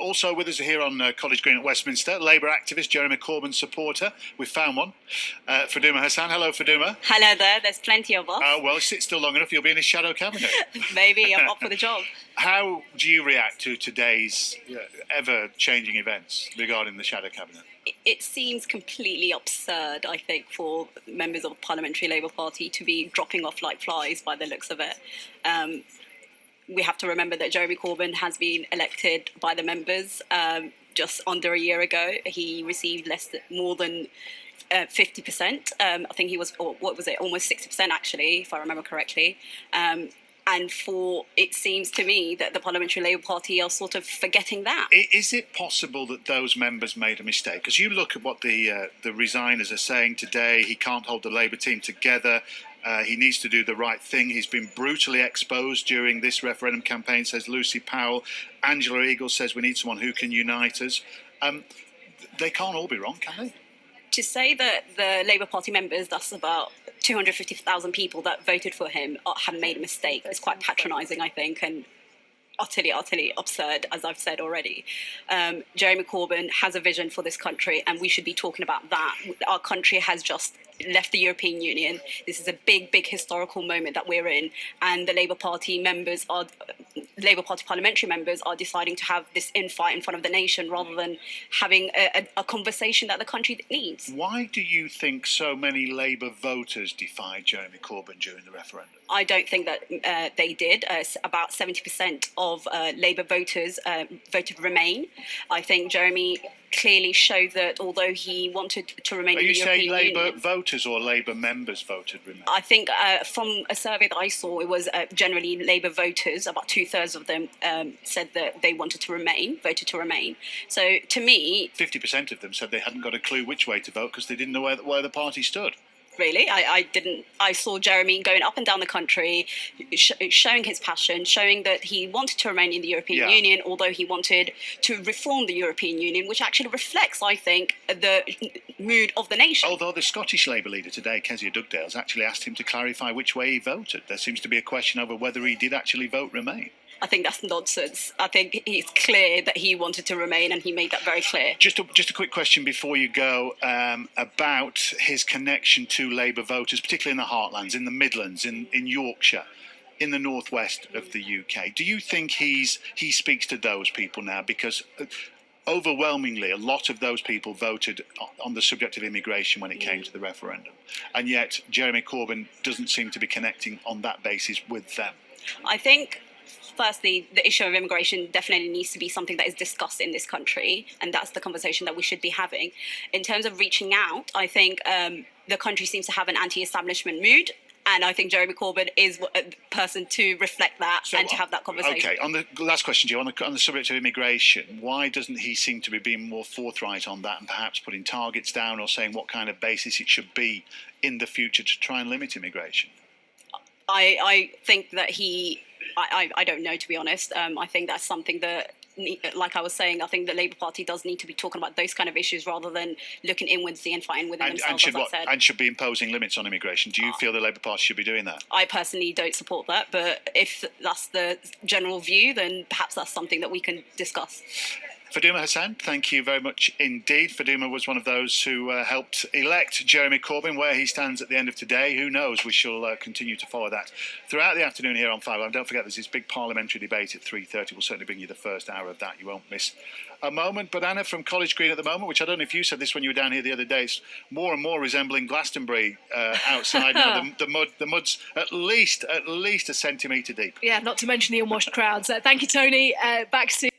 Also with us here on College Green at Westminster, Labour activist, Jeremy Corbyn supporter. We found one. Faduma Hassan. Hello, Faduma. Hello there. There's plenty of us. Well, sit still long enough, you'll be in his shadow cabinet. Maybe I'm up for the job. How do you react to today's ever-changing events regarding the shadow cabinet? It seems completely absurd, I think, for members of the Parliamentary Labour Party to be dropping off like flies by the looks of it. We have to remember that Jeremy Corbyn has been elected by the members just under a year ago. He received more than 50%. I think he was, or what was it, almost 60% actually, if I remember correctly. And it seems to me that the Parliamentary Labour Party are sort of forgetting that. Is it possible that those members made a mistake? Because you look at what the resigners are saying today. He can't hold the Labour team together. He needs to do the right thing. He's been brutally exposed during this referendum campaign, says Lucy Powell. Angela Eagles says we need someone who can unite us. They can't all be wrong, can they? To say that the Labour Party members, that's about 250,000 people that voted for him, have made a mistake is quite patronising, I think, and utterly absurd, as I've said already. Jeremy Corbyn has a vision for this country, and we should be talking about that. Our country has just left the European Union. This is a big historical moment that we're in, and the Labour Party parliamentary members are deciding to have this infight in front of the nation rather than having a conversation that the country needs. Why do you think so many Labour voters defied Jeremy Corbyn during the referendum? I don't think that they did. About 70% of Labour voters voted Remain. I think Jeremy clearly showed that although he wanted to remain in the European Union... Are you saying Labour voters or Labour members voted Remain? I think from a survey that I saw, it was generally Labour voters. About 2/3 of them said that they voted to Remain. So to me... 50% of them said they hadn't got a clue which way to vote because they didn't know where the party stood. Really, I didn't. I saw Jeremy going up and down the country, showing his passion, showing that he wanted to remain in the European Union, although he wanted to reform the European Union, which actually reflects, I think, the mood of the nation. Although the Scottish Labour leader today, Kezia Dugdale's actually asked him to clarify which way he voted. There seems to be a question over whether he did actually vote Remain. I think that's nonsense. I think it's clear that he wanted to remain, and he made that very clear. Just a quick question before you go about his connection to Labour voters, particularly in the heartlands, in the Midlands, in Yorkshire, in the northwest of the UK. Do you think he speaks to those people now? Because overwhelmingly, a lot of those people voted on the subject of immigration when it came to the referendum. And yet Jeremy Corbyn doesn't seem to be connecting on that basis with them. I think... Firstly, the issue of immigration definitely needs to be something that is discussed in this country, and that's the conversation that we should be having. In terms of reaching out, I think the country seems to have an anti-establishment mood, and I think Jeremy Corbyn is a person to reflect that and to have that conversation. Okay, on the last question, Joe, on the subject of immigration, why doesn't he seem to be being more forthright on that and perhaps putting targets down or saying what kind of basis it should be in the future to try and limit immigration? I think that I don't know, to be honest. I think that's something that, like I was saying, I think the Labour Party does need to be talking about those kind of issues rather than looking inwards and fighting within themselves, as I said. And should be imposing limits on immigration. Do you feel the Labour Party should be doing that? I personally don't support that, but if that's the general view, then perhaps that's something that we can discuss. Faduma Hassan, thank you very much indeed. Faduma was one of those who helped elect Jeremy Corbyn. Where he stands at the end of today, who knows? We shall continue to follow that throughout the afternoon here on 5. And don't forget, there's this big parliamentary debate at 3:30. We'll certainly bring you the first hour of that. You won't miss a moment. But Anna, from College Green at the moment, which I don't know if you said this when you were down here the other day, it's more and more resembling Glastonbury outside now. The mud's at least a centimetre deep. Yeah, not to mention the unwashed crowds. Thank you, Tony. Back soon.